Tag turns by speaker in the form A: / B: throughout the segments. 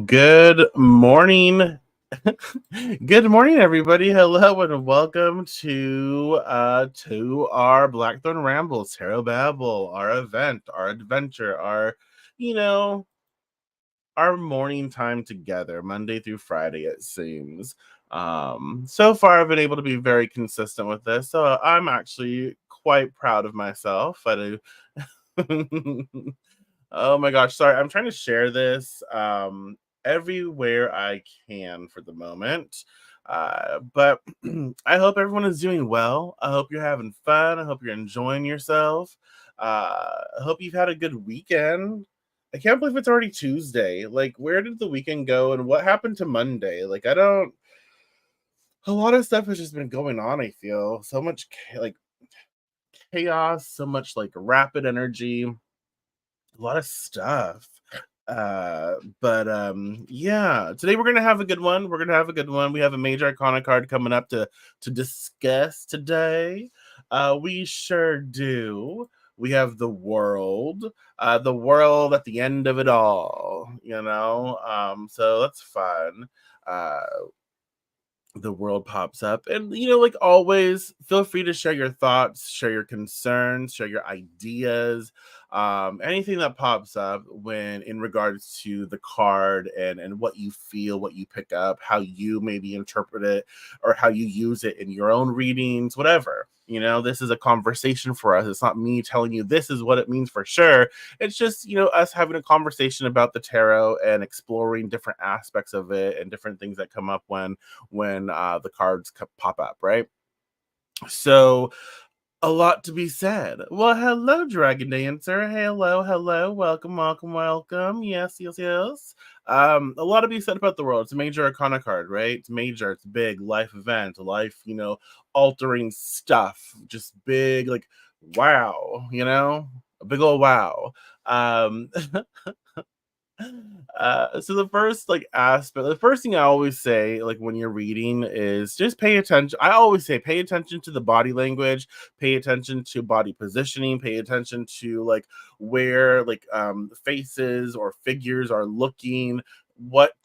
A: Good morning. Good morning, everybody. Hello and welcome to our Blackthorn Rambles, Tarot Babble, our event, our adventure, you know, our morning time together, Monday through Friday, it seems. So far I've been able to be very consistent with this, so I'm actually quite proud of myself. I do. Oh my gosh, sorry. I'm trying to share this everywhere I can for the moment. But I hope everyone is doing well. I hope you're having fun. I hope you're enjoying yourself. I hope you've had a good weekend. I can't believe it's already Tuesday. Like, where did the weekend go and what happened to Monday? Like, I don't. A lot of stuff has just been going on, I feel. So much like chaos, so much like rapid energy, a lot of stuff. But yeah, today we're gonna have a good one. We're gonna have a good one. We have a Major Arcana card coming up to discuss today. We sure do. We have the world at the end of it all, so that's fun. Uh the world pops up, and like always, feel free to share your thoughts, share your concerns, share your ideas, anything that pops up when in regards to the card, and what you feel, what you pick up, how you maybe interpret it, or how you use it in your own readings, whatever. This is a conversation for us. It's not me telling you this is what it means for sure. It's just us having a conversation about the tarot and exploring different aspects of it and different things that come up when the cards pop up, right? So a lot to be said. Well, hello, Dragon Dancer. Hello, hello. Welcome, welcome, welcome. Yes, yes, yes. A lot to be said about the world. It's a major arcana card, right? It's major, it's big, life event, life, altering stuff. Just big, like, wow, a big old wow. Um, so the first aspect, the first thing I always say, like when you're reading, is just pay attention. I always say pay attention to the body language, pay attention to body positioning, pay attention to where faces or figures are looking. What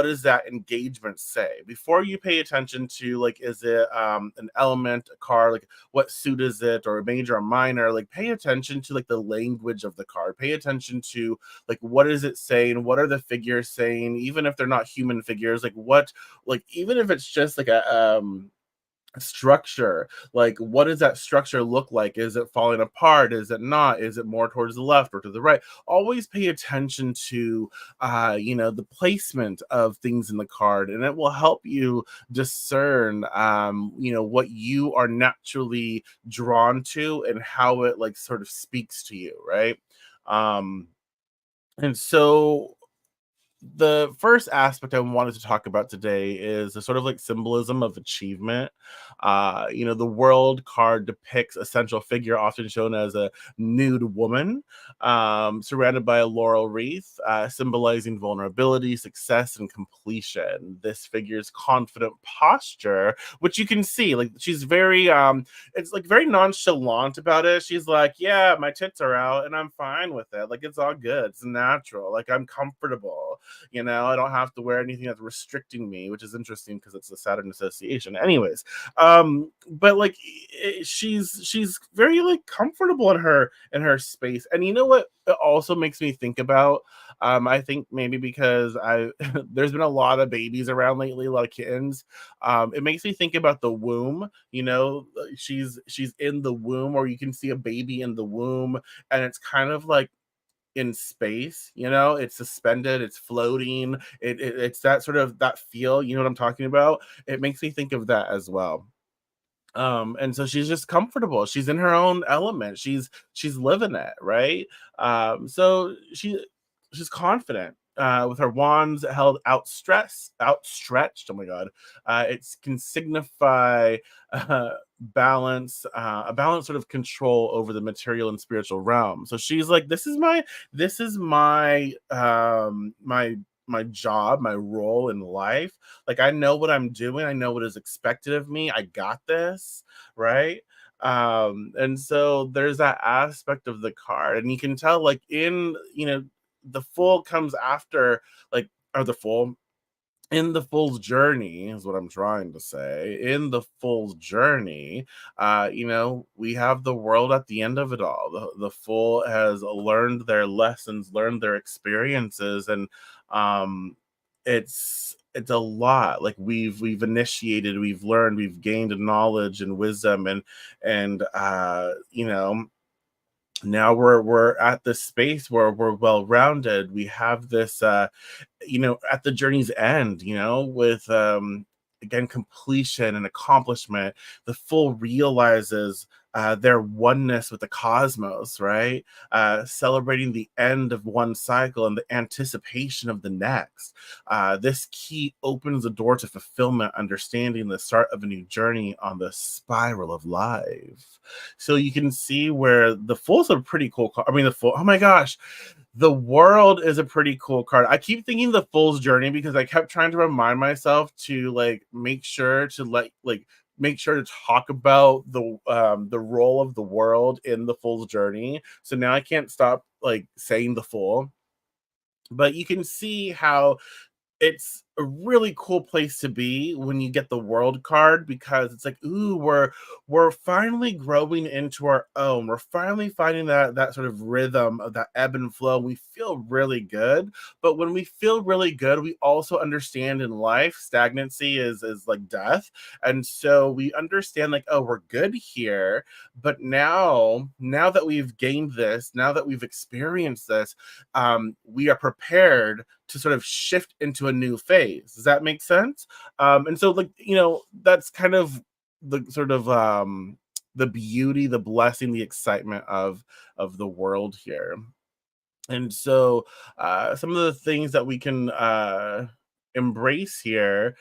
A: does that engagement say before you pay attention to, is it an element, a card, like what suit is it, or a major or minor? Like, pay attention to the language of the card, pay attention to what is it saying, what are the figures saying, even if they're not human figures, even if it's just structure, like what does that structure look like? Is it falling apart? Is it not? Is it more towards the left or to the right? Always pay attention to the placement of things in the card, and it will help you discern what you are naturally drawn to and how it sort of speaks to you, right? Um and so the first aspect I wanted to talk about today is the sort of symbolism of achievement. The world card depicts a central figure, often shown as a nude woman, surrounded by a laurel wreath, symbolizing vulnerability, success, and completion. This figure's confident posture, which you can see, she's very, it's very nonchalant about it. She's like, yeah, my tits are out and I'm fine with it. Like, it's all good. It's natural. Like, I'm comfortable. I don't have to wear anything that's restricting me, which is interesting because it's a Saturn association. Anyways, but she's very comfortable in her space. And you know what it also makes me think about? I think maybe because I there's been a lot of babies around lately, a lot of kittens. It makes me think about the womb. She's in the womb, or you can see a baby in the womb, and it's kind of in space, it's suspended, it's floating, it's that sort of that feel, you know what I'm talking about? It makes me think of that as well. And so she's just comfortable, she's in her own element, she's living it, right? So she's confident, with her wands held outstretched. Oh my god. It can signify balance, a balance, sort of control over the material and spiritual realm. So she's like, this is my job, my role in life. Like, I know what I'm doing, I know what is expected of me, I got this, right? And so there's that aspect of the card, and you can tell, the full comes after, like or the full in the fool's journey is what I'm trying to say. In the fool's journey, we have the world at the end of it all. The fool has learned their lessons, learned their experiences, and um, it's a lot. Like we've initiated, we've learned, we've gained knowledge and wisdom, and now we're at this space where we're well rounded. We have this at the journey's end, with again completion and accomplishment. The fool realizes their oneness with the cosmos, right? Celebrating the end of one cycle and the anticipation of the next. This key opens the door to fulfillment, understanding the start of a new journey on the spiral of life. So you can see where the fool's a pretty cool I mean, the fool, oh my gosh, the world is a pretty cool card. I keep thinking the Fool's Journey because I kept trying to remind myself to make sure to talk about the role of the world in the Fool's Journey. So now I can't stop like saying the Fool. But you can see how it's a really cool place to be when you get the world card, because it's like, ooh, we're finally growing into our own. We're finally finding that sort of rhythm of that ebb and flow. We feel really good, but when we feel really good, we also understand in life stagnancy is like death. And so we understand like, oh, we're good here, but now that we've gained this, now that we've experienced this, we are prepared to sort of shift into a new phase. Does that make sense? And so, like, that's kind of the sort of the beauty, the blessing, the excitement of the world here. And so, some of the things that we can embrace here,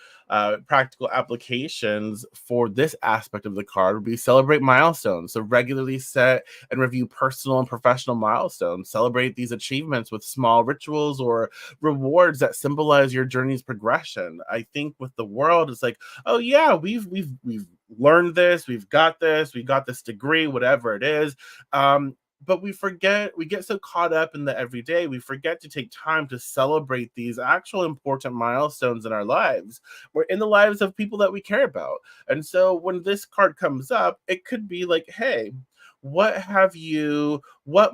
A: practical applications for this aspect of the card would be celebrate milestones. So, regularly set and review personal and professional milestones. Celebrate these achievements with small rituals or rewards that symbolize your journey's progression. I think with the world, it's like, oh yeah, we've learned this, we got this degree, whatever it is. But we get so caught up in the everyday, we forget to take time to celebrate these actual important milestones in our lives. We're in the lives of people that we care about. And so when this card comes up, it could be like, hey, what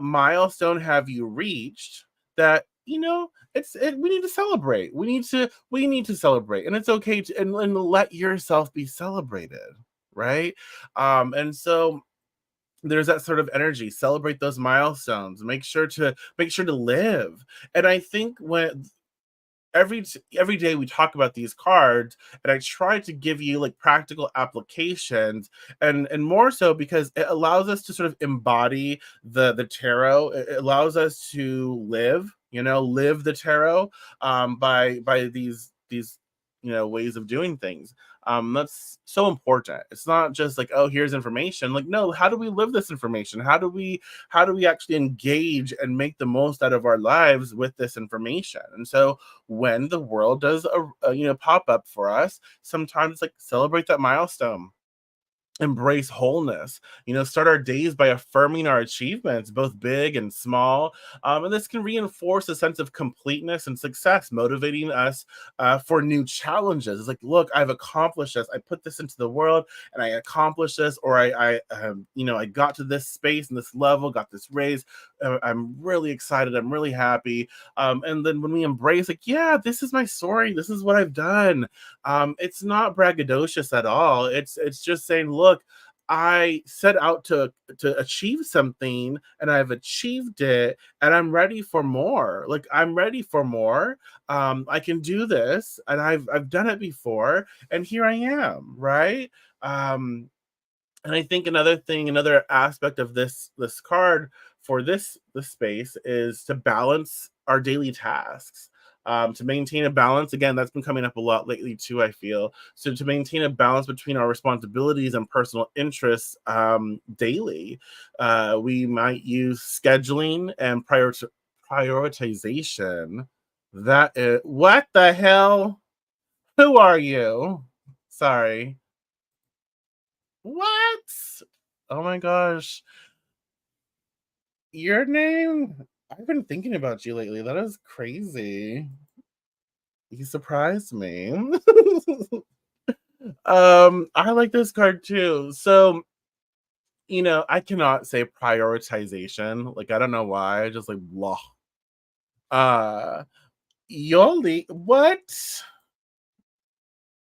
A: milestone have you reached that we need to celebrate. We need to celebrate, and it's okay to and let yourself be celebrated, right? And so there's that sort of energy. Celebrate those milestones. Make sure to live. And I think when every day we talk about these cards, and I try to give you like practical applications, and more so because it allows us to sort of embody the tarot. It allows us to live the tarot, by these ways of doing things. That's so important. It's not just like, oh, here's information. Like, no, how do we live this information? How do we actually engage and make the most out of our lives with this information? And so when the world does pop up for us, sometimes like celebrate that milestone, embrace wholeness, start our days by affirming our achievements, both big and small. And this can reinforce a sense of completeness and success, motivating us for new challenges. It's like, look, I've accomplished this, I put this into the world, and I accomplished this, or I got to this space and this level, got this raise. I'm really excited, I'm really happy. And then when we embrace, like, yeah, this is my story, this is what I've done. It's not braggadocious at all. It's just saying, look, I set out to achieve something, and I've achieved it, and I'm ready for more. Like, I'm ready for more. I can do this, and I've done it before, and here I am, right? Um, and I think another aspect of this card for this space is to balance our daily tasks. To maintain a balance, again, that's been coming up a lot lately too, I feel. So to maintain a balance between our responsibilities and personal interests, daily, we might use scheduling and prioritization. That is, what the hell? Who are you? Sorry. What? Oh my gosh. Your name? I've been thinking about you lately. That is crazy. You surprised me. I like this card too. So, I cannot say prioritization. Like, I don't know why. I just like blah. Uh Yoli, what?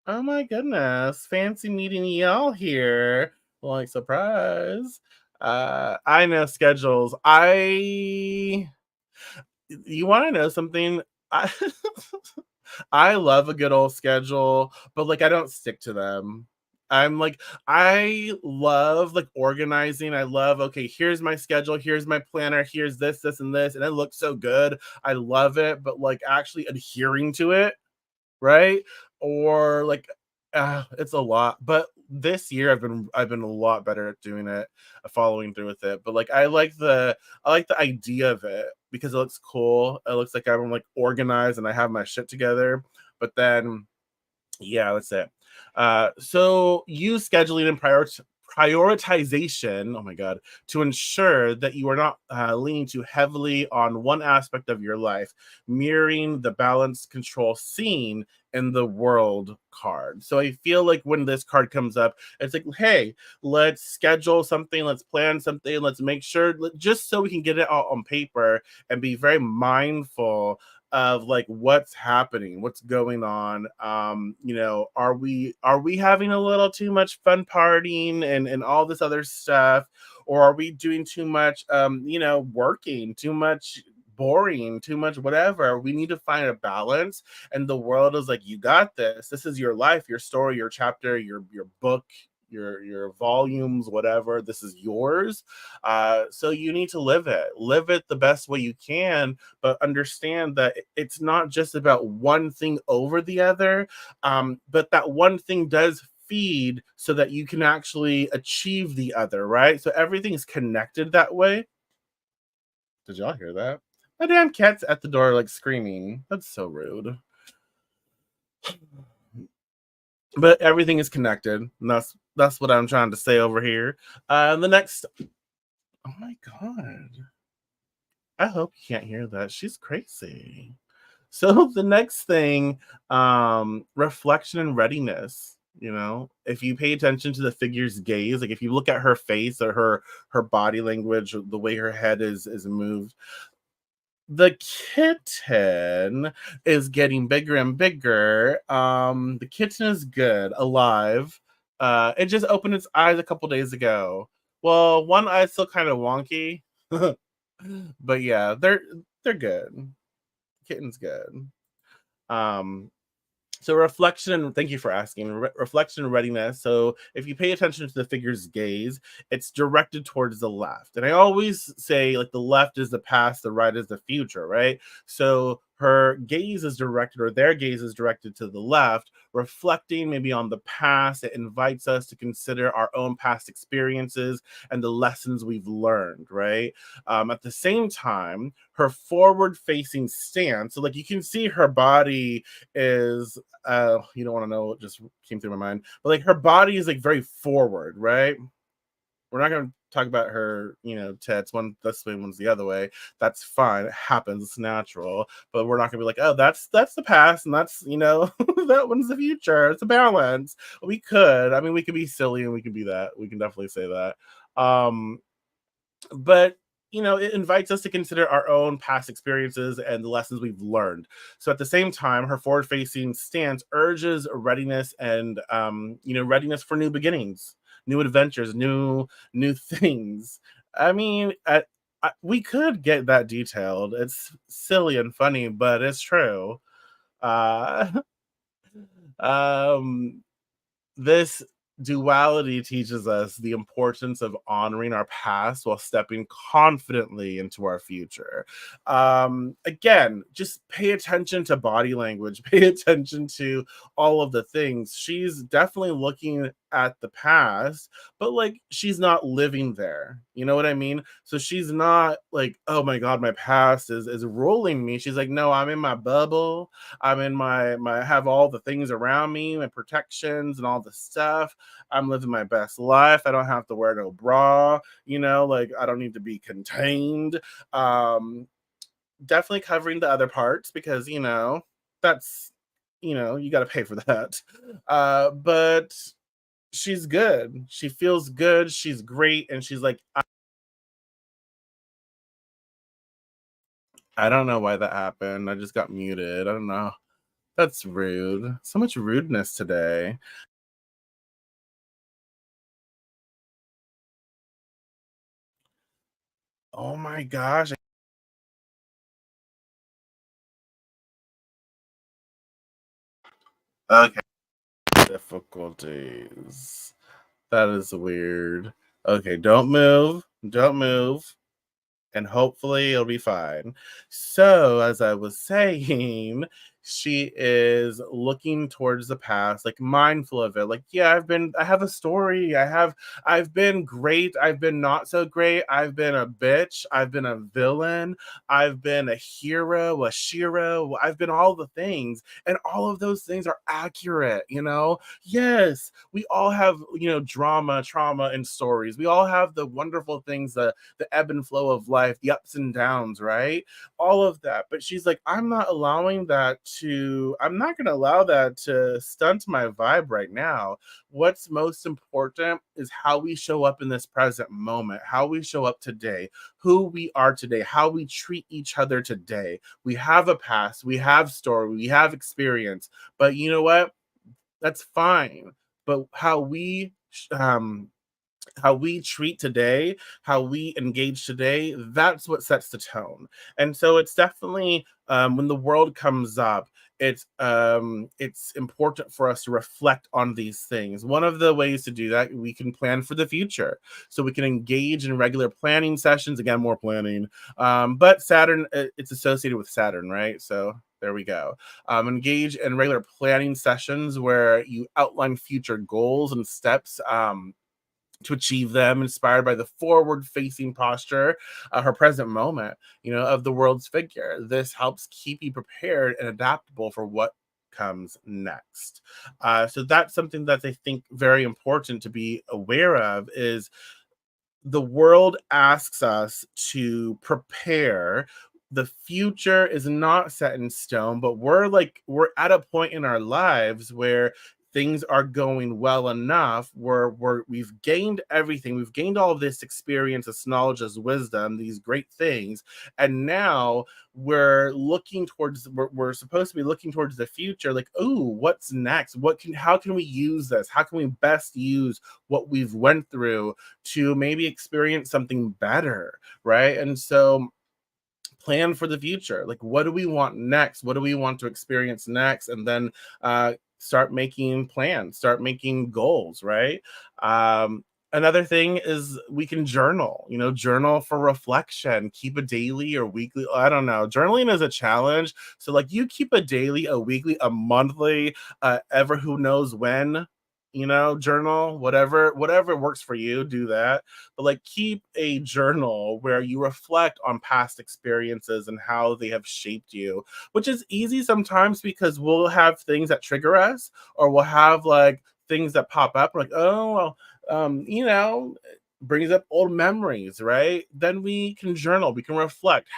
A: Oh my goodness. Fancy meeting y'all here. Like surprise. I know schedules. You want to know something? I I love a good old schedule, but like I don't stick to them. I love like organizing. I love, okay, here's my schedule, here's my planner, here's this, and this, and it looks so good. I love it, but like actually adhering to it, right? Or like it's a lot. But this year I've been a lot better at doing it, following through with it. But like I like the idea of it because it looks cool. It looks like I'm like organized and I have my shit together. But then yeah, that's it. So use scheduling and prioritization, oh my God, to ensure that you are not leaning too heavily on one aspect of your life, mirroring the balance control seen in the world card. So I feel like when this card comes up, it's like, hey, let's schedule something, let's plan something, let's make sure, just so we can get it out on paper and be very mindful of like what's happening, what's going on. Are we having a little too much fun partying and all this other stuff, or are we doing too much working, too much boring, too much whatever. We need to find a balance, and the world is like, you got this is your life, your story, your chapter, your book, your volumes, whatever. This is yours. So you need to live it the best way you can, but understand that it's not just about one thing over the other, but that one thing does feed so that you can actually achieve the other, right? So everything's connected that way. Did y'all hear that? My damn cat's at the door, like screaming. That's so rude. But everything is connected. And that's what I'm trying to say over here. The next, oh my god, I hope you can't hear that. She's crazy. So the next thing, reflection and readiness. If you pay attention to the figure's gaze, like if you look at her face or her body language, the way her head is moved, the kitten is getting bigger and bigger. The kitten is good, alive. It just opened its eyes a couple days ago. Well, one eye's still kind of wonky, but yeah, they're good. Kitten's good. Um, so reflection, and thank you for asking. Reflection and readiness. So if you pay attention to the figure's gaze, it's directed towards the left. And I always say like the left is the past, the right is the future, right? So her gaze is directed, or their gaze is directed to the left, reflecting maybe on the past. It invites us to consider our own past experiences and the lessons we've learned, right? At the same time, her forward facing stance, so like you can see her body is you don't want to know what just came through my mind, but like her body is like very forward, right? We're not going to talk about her, tits, one this way, one's the other way. That's fine, it happens, it's natural. But we're not going to be like, oh, that's the past, and that's that one's the future. It's a balance. We could be silly, and we can be that. We can definitely say that. But it invites us to consider our own past experiences and the lessons we've learned. So at the same time, her forward facing stance urges readiness, and readiness for new beginnings, new adventures, new things. I mean, we could get that detailed. It's silly and funny, but it's true. uh um this duality teaches us the importance of honoring our past while stepping confidently into our future. Again, just pay attention to body language, pay attention to all of the things. She's definitely looking at the past, but like she's not living there. You know what I mean? So she's not like, oh my god, my past is ruling me. She's like, no, I'm in my bubble. I'm in my I have all the things around me, my protections and all the stuff. I'm living my best life. I don't have to wear no bra, like I don't need to be contained. Um, Definitely covering the other parts because, that's you got to pay for that. But she's good. She feels good. She's great. And she's like, I don't know why that happened. I just got muted. I don't know. That's rude. So much rudeness today. Oh my gosh. Okay. Difficulties. That is weird. Okay, don't move. Don't move. And hopefully it'll be fine. So, as I was saying, she is looking towards the past, like mindful of it. Like, yeah, I have a story. I've been great. I've been not so great. I've been a bitch. I've been a villain. I've been a hero, a shiro. I've been all the things. And all of those things are accurate. Yes, we all have, drama, trauma, and stories. We all have the wonderful things that the ebb and flow of life, the ups and downs, right? All of that. But she's like, I'm not going to allow that to stunt my vibe right now. What's most important is how we show up in this present moment, how we show up today, who we are today, how we treat each other today. We have a past, we have story, we have experience, but you know what? That's fine. But how we treat today, how we engage today, that's what sets the tone. And so it's definitely when the world comes up, it's important for us to reflect on these things. One of the ways to do that, we can plan for the future. So we can engage in regular planning sessions. Again, more planning. But Saturn, it's associated with Saturn, right? So there we go. Engage in regular planning sessions where you outline future goals and steps to achieve them, inspired by the forward facing posture, her present moment, of the world's figure. This helps keep you prepared and adaptable for what comes next. So that's something that I think very important to be aware of is the world asks us to prepare. The future is not set in stone, but we're at a point in our lives where things are going well enough where we've gained everything. We've gained all of this experience, this knowledge, this wisdom, these great things. And now we're supposed to be looking towards the future, like, oh, what's next? How can we use this? How can we best use what we've went through to maybe experience something better, right? And so plan for the future. Like, what do we want next? What do we want to experience next? And then start making plans, start making goals, right? Another thing is we can journal for reflection, keep a daily or weekly. I don't know. Journaling is a challenge. So, like, you keep a daily, a weekly, a monthly, ever who knows when, journal, whatever works for you, do that. But like, keep a journal where you reflect on past experiences and how they have shaped you, which is easy sometimes because we'll have things that trigger us, or we'll have like things that pop up. We're like, oh, well, brings up old memories, right? Then we can journal, we can reflect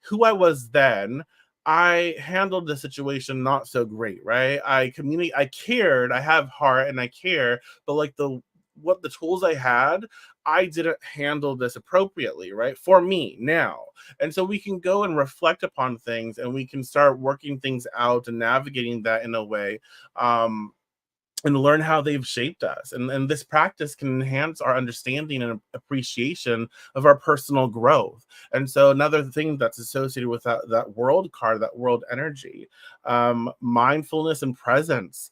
A: who I was then. I handled the situation not so great, right? I cared, I have heart and I care, but like the tools I had, I didn't handle this appropriately, right? For me now. And so we can go and reflect upon things, and we can start working things out and navigating that in a way. And learn how they've shaped us. And this practice can enhance our understanding and appreciation of our personal growth. And so, another thing that's associated with that world card, that world energy, mindfulness and presence.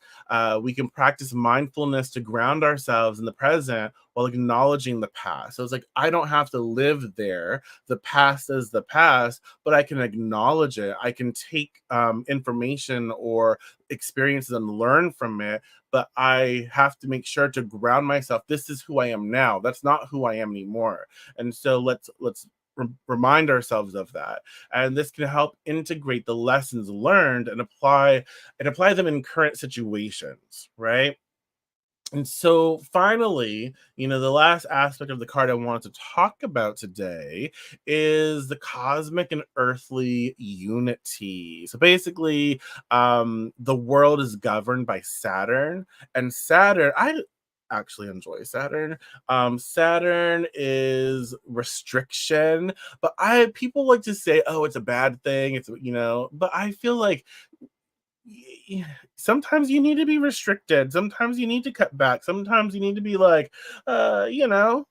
A: We can practice mindfulness to ground ourselves in the present while acknowledging the past. So it's like, I don't have to live there. The past is the past, but I can acknowledge it. I can take information or experiences and learn from it, but I have to make sure to ground myself. This is who I am now. That's not who I am anymore. And so remind ourselves of that. And this can help integrate the lessons learned and apply them in current situations, right? And so finally, the last aspect of the card I wanted to talk about today is the cosmic and earthly unity. So basically, the world is governed by Saturn, and Saturn, I actually enjoy Saturn. Saturn is restriction, but I people like to say, oh, it's a bad thing. But I feel like y- sometimes you need to be restricted. Sometimes you need to cut back. Sometimes you need to be like, you know,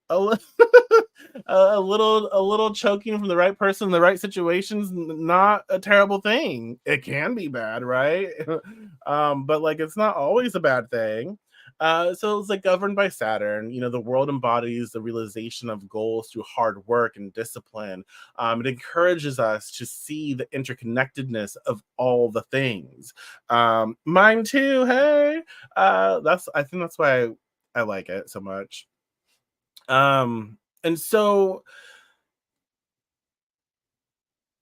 A: a, li- a little choking from the right person in the right situations, not a terrible thing. It can be bad, right? But like it's not always a bad thing. So it's like governed by Saturn. The world embodies the realization of goals through hard work and discipline. It encourages us to see the interconnectedness of all the things. Mine too. Hey, I think that's why I like it so much. And so,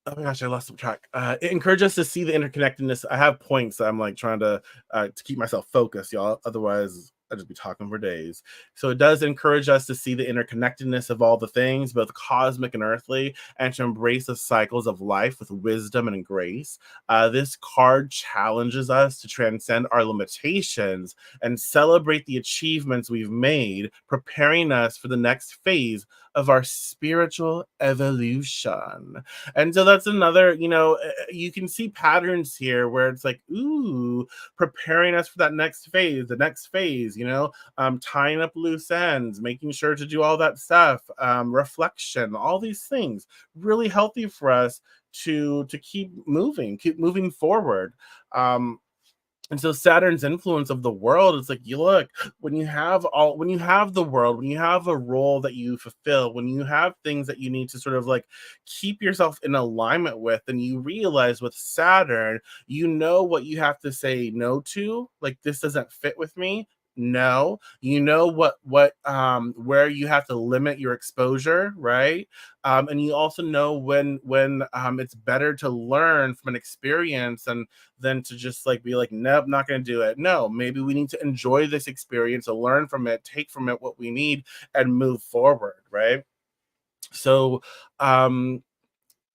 A: oh my gosh, I lost some track. It encourages us to see the interconnectedness. I have points that I'm like trying to keep myself focused, y'all. Otherwise, I'd just be talking for days. So it does encourage us to see the interconnectedness of all the things, both cosmic and earthly, and to embrace the cycles of life with wisdom and grace. This card challenges us to transcend our limitations and celebrate the achievements we've made, preparing us for the next phase of our spiritual evolution. And so that's another, you can see patterns here where it's like, ooh, preparing us for that next phase, the next phase, tying up loose ends, making sure to do all that stuff, reflection, all these things, really healthy for us to keep moving forward. Um, and so Saturn's influence of the world is like, you look, when you have the world, when you have a role that you fulfill, when you have things that you need to sort of like keep yourself in alignment with, and you realize with Saturn, you know what you have to say no to, like this doesn't fit with me. No, you know what where you have to limit your exposure, right? And you also know when it's better to learn from an experience and than to just like be like, nope, not going to do it. No, maybe we need to enjoy this experience and learn from it, take from it what we need, and move forward, right? So, um,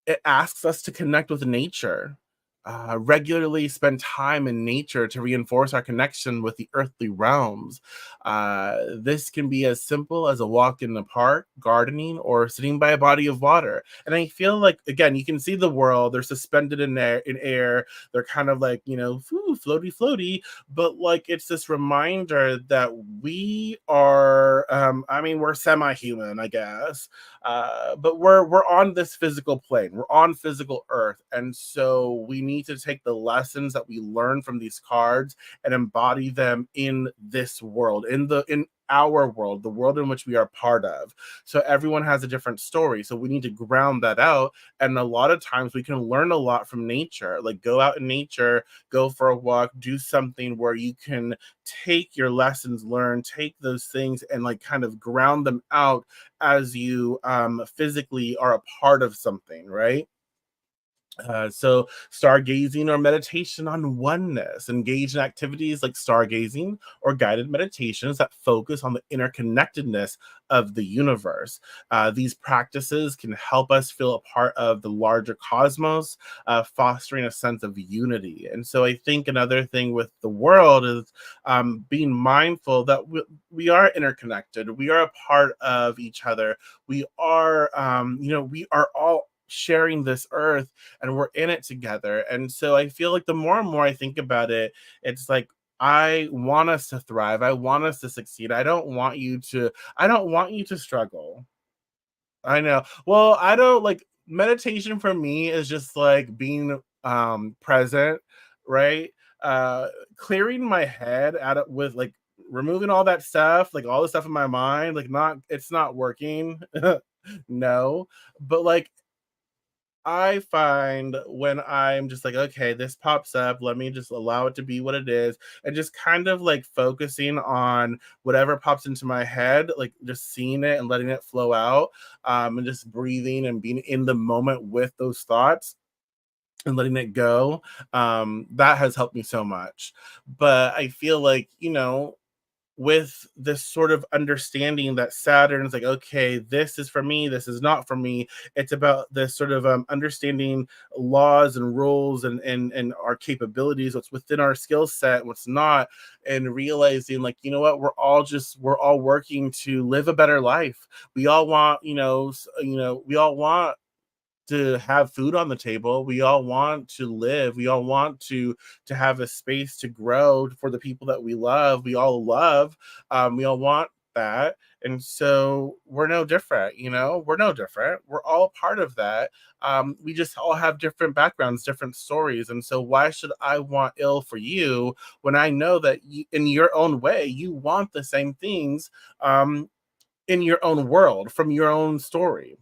A: it asks us to connect with nature, regularly spend time in nature to reinforce our connection with the earthly realms. This can be as simple as a walk in the park, gardening, or sitting by a body of water. And I feel like, again, you can see the world, they're suspended in air, they're kind of like, floaty, floaty, but like it's this reminder that we are, I mean, we're semi human, I guess, but we're on this physical plane, we're on physical earth, and so we need to take the lessons that we learn from these cards and embody them in this world, in our world, the world in which we are part of. So everyone has a different story, so we need to ground that out. And a lot of times we can learn a lot from nature, like go out in nature, go for a walk, do something where you can take your lessons learned, take those things and like kind of ground them out as you physically are a part of something, right? So, stargazing or meditation on oneness. Engage in activities like stargazing or guided meditations that focus on the interconnectedness of the universe. These practices can help us feel a part of the larger cosmos, fostering a sense of unity. And so, I think another thing with the world is being mindful that we are interconnected, we are a part of each other, we are all sharing this earth and we're in it together. And so I feel like the more and more I think about it, it's like I want us to thrive. I want us to succeed. I don't want you to struggle. I know. Well, I don't like meditation for me is just like being present, right? Uh Clearing my head out of with like removing all that stuff, like all the stuff in my mind, like not it's not working. No. But like I find when I'm just like, okay, this pops up, let me just allow it to be what it is, and just kind of like focusing on whatever pops into my head, like just seeing it and letting it flow out, and just breathing and being in the moment with those thoughts and letting it go. That has helped me so much. But I feel like, with this sort of understanding that Saturn's like, okay, this is for me, this is not for me. It's about this sort of understanding laws and rules and our capabilities, what's within our skill set, what's not, and realizing like, you know what, we're all working to live a better life. We all want, we all want to have food on the table. We all want to live. We all want to have a space to grow for the people that we love. We all love. We all want that, and so we're no different. We're no different. We're all part of that. We just all have different backgrounds, different stories, and so why should I want ill for you when I know that in your own way you want the same things in your own world from your own story?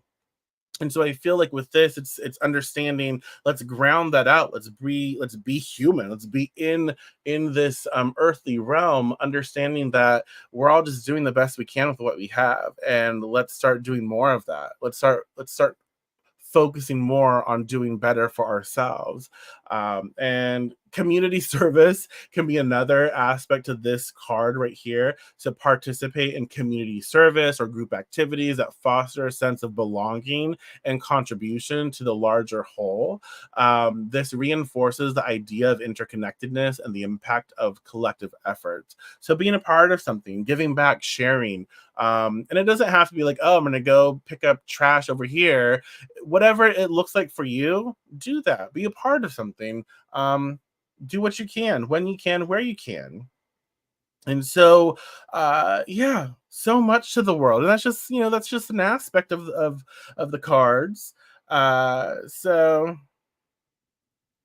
A: And so I feel like with this, it's understanding, let's ground that out, let's be human, let's be in this earthly realm, understanding that we're all just doing the best we can with what we have, and let's start doing more of that. Let's start focusing more on doing better for ourselves. And community service can be another aspect of this card right here. To participate in community service or group activities that foster a sense of belonging and contribution to the larger whole. This reinforces the idea of interconnectedness and the impact of collective efforts. So being a part of something, giving back, sharing, and it doesn't have to be like, oh, I'm going to go pick up trash over here. Whatever it looks like for you, do that. Be a part of something. Do what you can, when you can, where you can. And so, yeah, so much to the world, and that's just an aspect of the cards. So,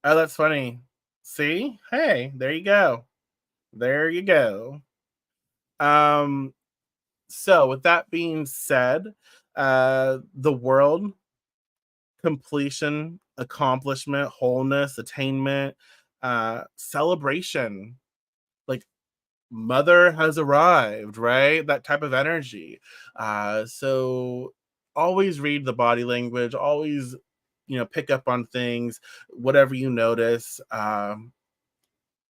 A: oh, that's funny. See, hey, there you go, there you go. Um, so with that being said, the world, completion, accomplishment, wholeness, attainment, celebration, like mother has arrived, right? That type of energy. So always read the body language, always, pick up on things, whatever you notice.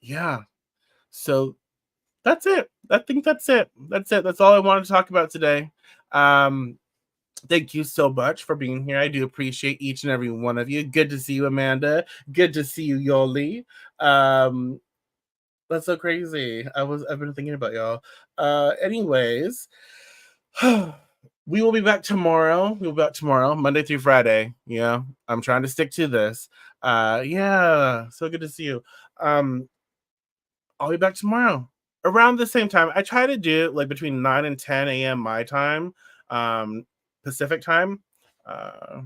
A: Yeah. So that's it. I think that's it. That's it. That's all I wanted to talk about today. Um, Thank you so much for being here. I do appreciate each and every one of you. Good to see you, Amanda. Good to see you, Yoli. Um, that's so crazy. I've been thinking about y'all. Anyways, we will be back tomorrow. We'll be back tomorrow, Monday through Friday. Yeah, I'm trying to stick to this. Yeah, so good to see you. Um, I'll be back tomorrow around the same time. I try to do it like between 9 and 10 a.m. my time, Pacific time. Uh,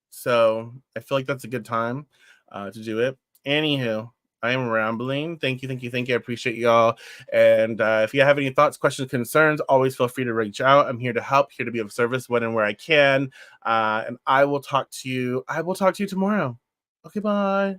A: so I feel like that's a good time to do it. Anywho, I am rambling. Thank you, thank you, thank you. I appreciate y'all. And if you have any thoughts, questions, concerns, always feel free to reach out. I'm here to help, here to be of service when and where I can. And I will talk to you. I will talk to you tomorrow. Okay, bye.